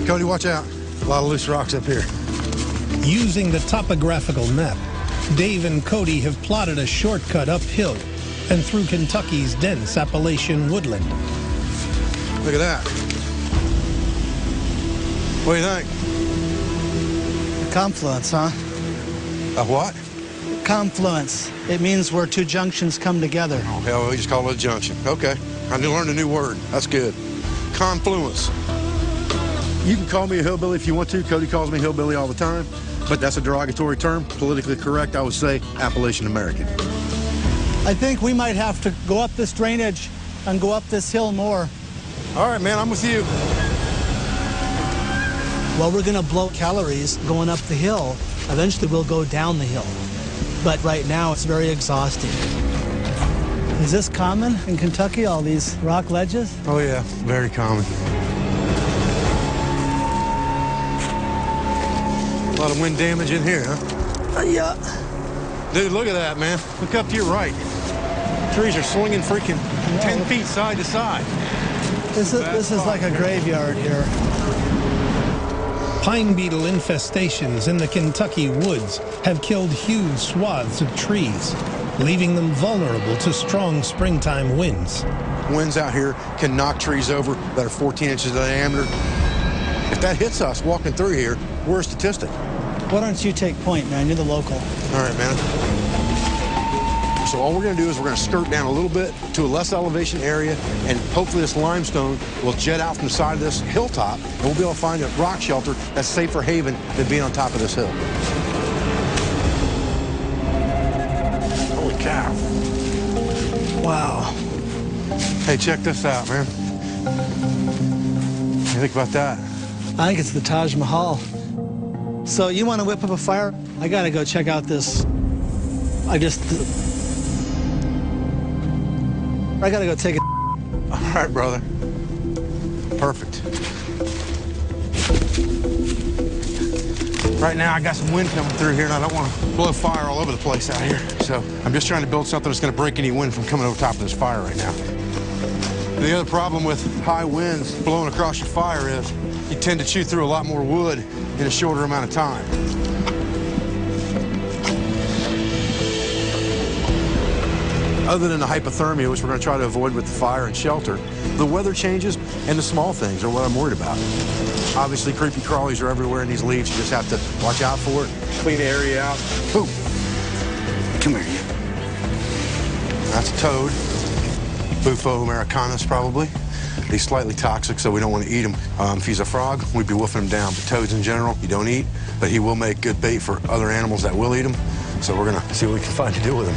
Cody, watch out. A lot of loose rocks up here. Using the topographical map, Dave and Cody have plotted a shortcut uphill and through Kentucky's dense Appalachian woodland. Look at that. What do you think? Confluence, huh? A what? Confluence. It means where two junctions come together. Oh, hell, we just call it a junction. Okay. I learned a new word. That's good. Confluence. You can call me a hillbilly if you want to. Cody calls me hillbilly all the time, but that's a derogatory term. Politically correct, I would say Appalachian American. I think we might have to go up this drainage and go up this hill more. All right, man, I'm with you. Well, we're gonna blow calories going up the hill. Eventually we'll go down the hill. But right now it's very exhausting. Is this common in Kentucky, all these rock ledges? Oh yeah, very common. A lot of wind damage in here, huh? Yeah. Dude, look at that, man. Look up to your right. Trees are swinging freaking 10 feet side to side. This is like a graveyard here. Pine beetle infestations in the Kentucky woods have killed huge swaths of trees, leaving them vulnerable to strong springtime winds. Winds out here can knock trees over that are 14 inches in diameter. If that hits us walking through here, we're a statistic. Why don't you take point, man? You're the local. All right, man. So all we're going to do is we're going to skirt down a little bit to a less elevation area, and hopefully this limestone will jet out from the side of this hilltop, and we'll be able to find a rock shelter that's safer haven than being on top of this hill. Holy cow. Wow. Hey, check this out, man. What do you think about that? I think it's the Taj Mahal. So you want to whip up a fire? I got to go check out this. I got to go take it. All right, brother. Perfect. Right now, I got some wind coming through here, and I don't want to blow fire all over the place out here. So I'm just trying to build something that's going to break any wind from coming over top of this fire right now. And the other problem with high winds blowing across your fire is you tend to chew through a lot more wood in a shorter amount of time. Other than the hypothermia, which we're going to try to avoid with the fire and shelter, the weather changes and the small things are what I'm worried about. Obviously, creepy crawlies are everywhere in these leaves. You just have to watch out for it. Clean the area out. Boom. Come here, you. That's a toad. Bufo americanus, probably. He's slightly toxic, so we don't want to eat him. If he's a frog, we'd be wolfing him down. But toads in general, you don't eat. But he will make good bait for other animals that will eat him. So we're going to see what we can find to do with him.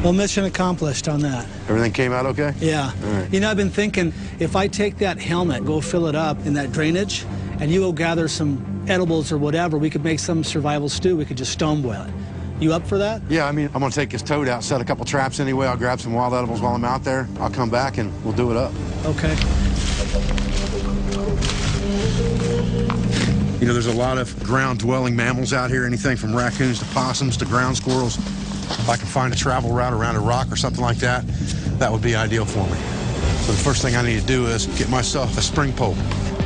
Well, mission accomplished on that. Everything came out okay? Yeah. All right. You know, I've been thinking, if I take that helmet, go fill it up in that drainage, and you go gather some edibles or whatever, we could make some survival stew. We could just stone boil it. You up for that? Yeah, I mean, I'm going to take his toad out, set a couple traps anyway. I'll grab some wild edibles while I'm out there. I'll come back, and we'll do it up. Okay. You know, there's a lot of ground-dwelling mammals out here, anything from raccoons to possums to ground squirrels. If I can find a travel route around a rock or something like that, that would be ideal for me. So the first thing I need to do is get myself a spring pole.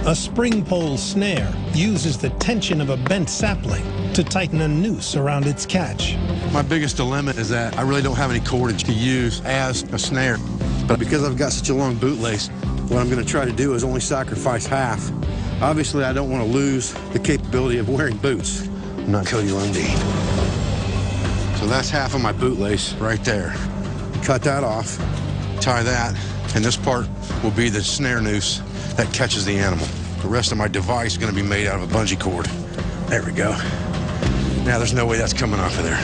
A spring pole snare uses the tension of a bent sapling to tighten a noose around its catch. My biggest dilemma is that I really don't have any cordage to use as a snare. But because I've got such a long bootlace, what I'm going to try to do is only sacrifice half. Obviously, I don't want to lose the capability of wearing boots. I'm not Cody Lundeen. So that's half of my bootlace right there. Cut that off, tie that, and this part will be the snare noose that catches the animal. The rest of my device is going to be made out of a bungee cord. There we go. Now there's no way that's coming off of there.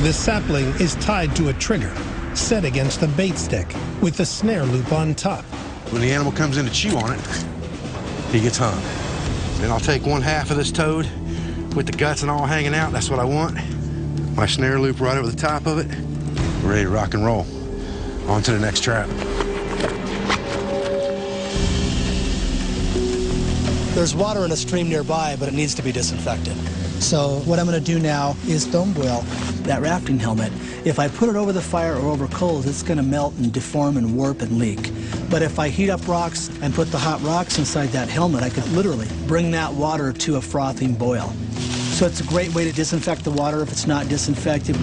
The sapling is tied to a trigger, set against the bait stick, with the snare loop on top. When the animal comes in to chew on it, he gets hung. Then I'll take one half of this toad with the guts and all hanging out. That's what I want. My snare loop right over the top of it. We're ready to rock and roll. On to the next trap. There's water in a stream nearby, but it needs to be disinfected. So what I'm going to do now is stone boil that rafting helmet. If I put it over the fire or over coals, it's going to melt and deform and warp and leak. But if I heat up rocks and put the hot rocks inside that helmet, I could literally bring that water to a frothing boil. So it's a great way to disinfect the water if it's not disinfected.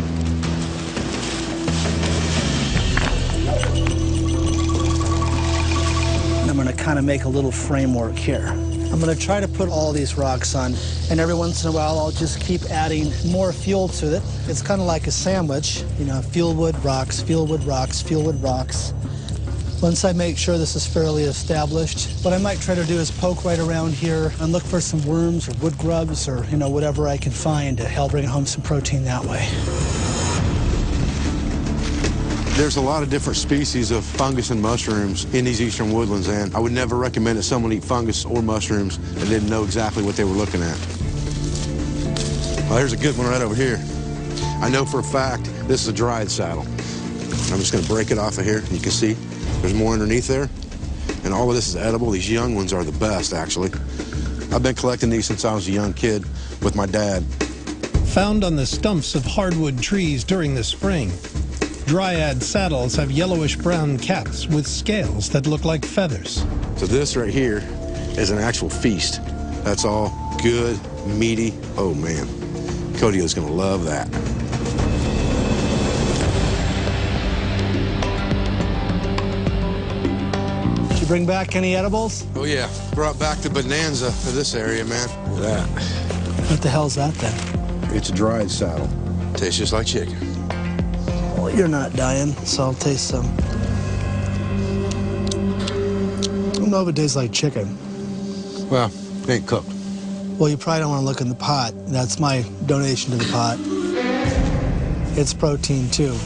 And I'm going to kind of make a little framework here. I'm going to try to put all these rocks on, and every once in a while I'll just keep adding more fuel to it. It's kind of like a sandwich, you know, fuel wood, rocks, fuel wood, rocks, fuel wood, rocks. Once I make sure this is fairly established, what I might try to do is poke right around here and look for some worms or wood grubs or, you know, whatever I can find to help bring home some protein that way. There's a lot of different species of fungus and mushrooms in these eastern woodlands, and I would never recommend that someone eat fungus or mushrooms and didn't know exactly what they were looking at. Well, here's a good one right over here. I know for a fact this is a dried saddle. I'm just going to break it off of here. You can see there's more underneath there, and all of this is edible. These young ones are the best, actually. I've been collecting these since I was a young kid with my dad. Found on the stumps of hardwood trees during the spring, dryad saddles have yellowish-brown caps with scales that look like feathers. So this right here is an actual feast. That's all good, meaty. Oh, man. Cody is going to love that. Did you bring back any edibles? Oh, yeah. Brought back the bonanza of this area, man. Look at that. What the hell's that then? It's a dried saddle. Tastes just like chicken. Well, you're not dying, so I'll taste some. I don't know if it tastes like chicken. Well, it ain't cooked. Well, you probably don't want to look in the pot. That's my donation to the pot. It's protein, too.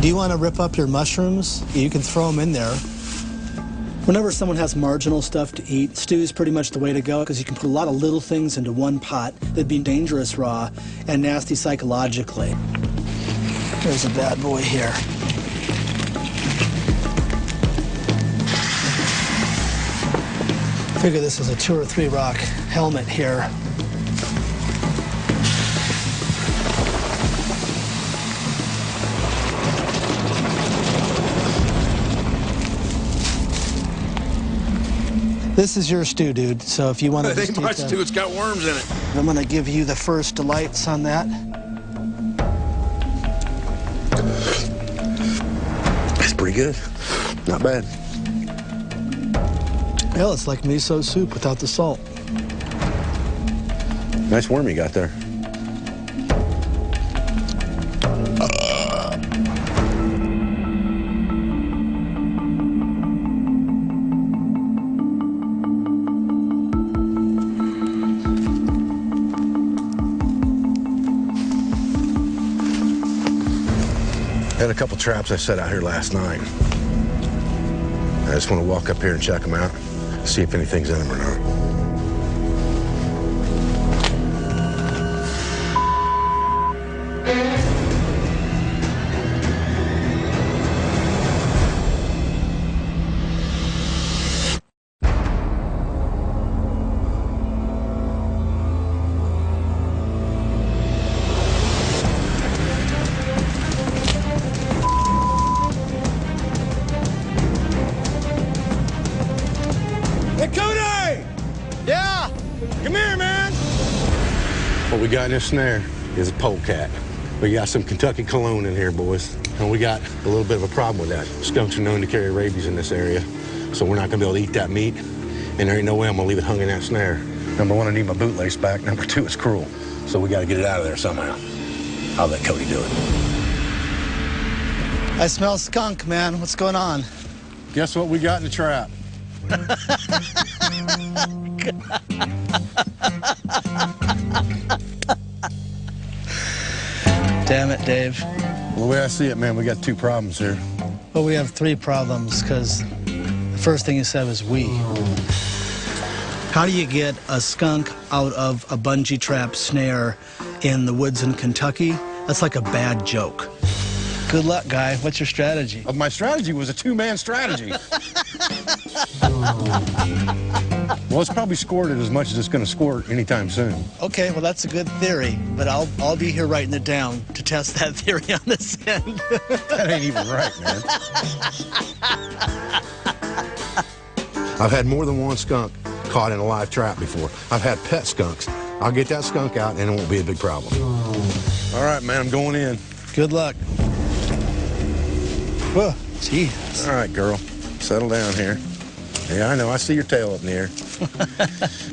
Do you want to rip up your mushrooms? You can throw them in there. Whenever someone has marginal stuff to eat, stew is pretty much the way to go because you can put a lot of little things into one pot that'd be dangerous raw and nasty psychologically. There's a bad boy here. Figure this is a 2 or 3 rock helmet here. This is your stew, dude, so if you want to It ain't my stew, it's got worms in it. I'm going to give you the first delights on that. It's pretty good. Not bad. Hell, it's like miso soup without the salt. Nice worm you got there. Had a couple traps I set out here last night. I just want to walk up here and check them out, see if anything's in them or not. What we got in this snare is a polecat. We got some Kentucky cologne in here, boys. And we got a little bit of a problem with that. Skunks are known to carry rabies in this area, so we're not gonna be able to eat that meat, and there ain't no way I'm gonna leave it hung in that snare. Number 1, I need my bootlace back. Number 2, it's cruel. So we gotta get it out of there somehow. I'll let Cody do it. I smell skunk, man. What's going on? Guess what we got in the trap? Damn it, Dave. Well, the way I see it, man, we got 2 problems here. Well, we have 3 problems, because the first thing you said was we. How do you get a skunk out of a bungee trap snare in the woods in Kentucky? That's like a bad joke. Good luck, guy. What's your strategy? My strategy was a 2-man strategy. Well, it's probably squirted as much as it's going to squirt anytime soon. Okay, well, that's a good theory, but I'll be here writing it down to test that theory on this end. That ain't even right, man. I've had more than one skunk caught in a live trap before. I've had pet skunks. I'll get that skunk out, and it won't be a big problem. All right, man, I'm going in. Good luck. Whoa, jeez. All right, girl, settle down here. Yeah, I know, I see your tail up in the air.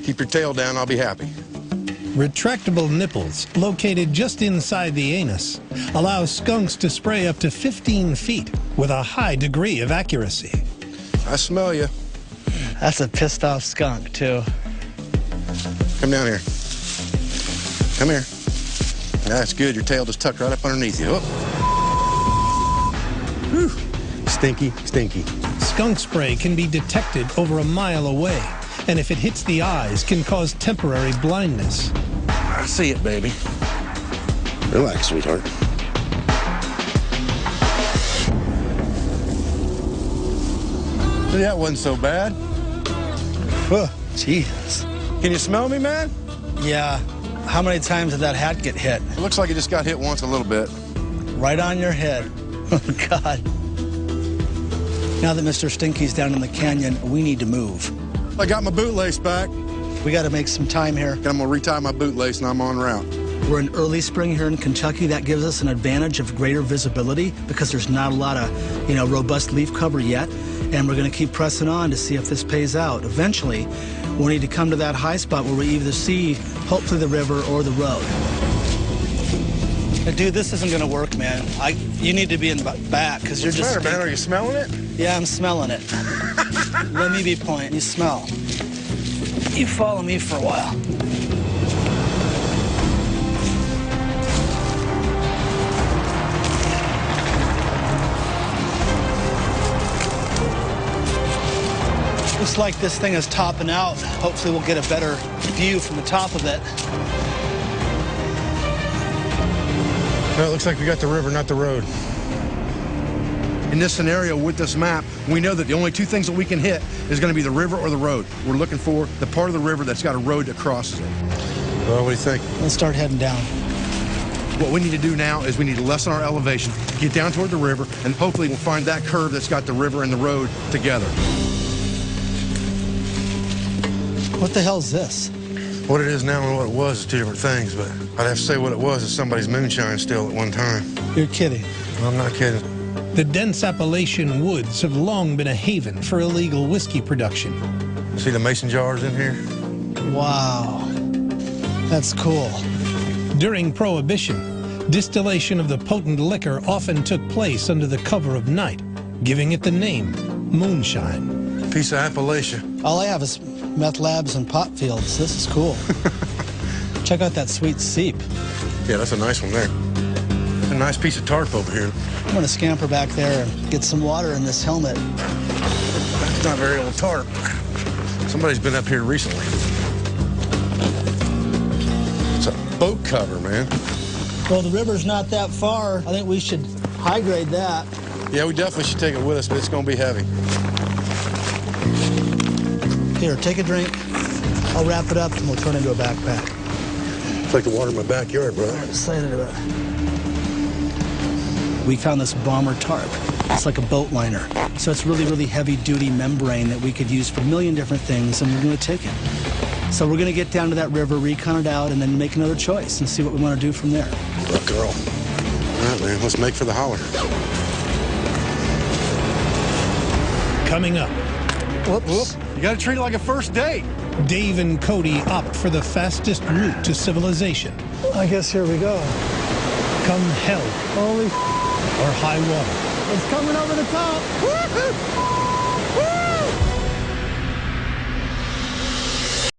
Keep your tail down, I'll be happy. Retractable nipples, located just inside the anus, allow skunks to spray up to 15 feet with a high degree of accuracy. I smell you. That's a pissed off skunk, too. Come down here. Come here. That's good. Your tail just tucked right up underneath you. Whew. Stinky, stinky. Skunk spray can be detected over a mile away, and if it hits the eyes, can cause temporary blindness. I see it, baby. Relax, sweetheart. That wasn't so bad. Whoa, jeez. Can you smell me, man? Yeah. How many times did that hat get hit? It looks like it just got hit once a little bit. Right on your head. Oh, God. Now that Mr. Stinky's down in the canyon, we need to move. I got my bootlace back. We got to make some time here. I'm gonna retie my bootlace and I'm en route. We're in early spring here in Kentucky. That gives us an advantage of greater visibility because there's not a lot of, robust leaf cover yet. And we're going to keep pressing on to see if this pays out. Eventually, we'll need to come to that high spot where we either see, hopefully, the river or the road. Dude, this isn't going to work, man. You need to be in the back because you're just... What's the matter, man? Are you smelling it? Yeah, I'm smelling it. Let me be pointing. You smell. You follow me for a while. Looks like this thing is topping out. Hopefully we'll get a better view from the top of it. Well, it looks like we got the river, not the road. In this scenario with this map, we know that the only two things that we can hit is going to be the river or the road. We're looking for the part of the river that's got a road that crosses it. Well, what do you think? Let's start heading down. What we need to do now is we need to lessen our elevation, get down toward the river, and hopefully we'll find that curve that's got the river and the road together. What the hell's this? What it is now and what it was is two different things, but I'd have to say what it was is somebody's moonshine still at one time. You're kidding. I'm not kidding. The dense Appalachian woods have long been a haven for illegal whiskey production. See the mason jars in here? Wow. That's cool. During Prohibition, distillation of the potent liquor often took place under the cover of night, giving it the name moonshine. Piece of Appalachia. All I have is meth labs and pot fields. This is cool. Check out that sweet seep. Yeah, that's a nice one there. A nice piece of tarp over here. I'm going to scamper back there and get some water in this helmet. That's not very old tarp. Somebody's been up here recently. It's a boat cover, man. Well, the river's not that far. I think we should high grade that. Yeah, we definitely should take it with us, but it's going to be heavy. Here, take a drink. I'll wrap it up and we'll turn it into a backpack. It's like the water in my backyard, brother. I'm excited about it. We found this bomber tarp. It's like a boat liner. So it's really, really heavy-duty membrane that we could use for a million different things, and we're going to take it. So we're going to get down to that river, recon it out, and then make another choice and see what we want to do from there. Look, girl. All right, man, let's make for the holler. Coming up, Whoops. You got to treat it like a first date. Dave and Cody opt for the fastest route to civilization. I guess here we go. Come hell Holy or high water. it's coming over the top. Woo-hoo! Woo!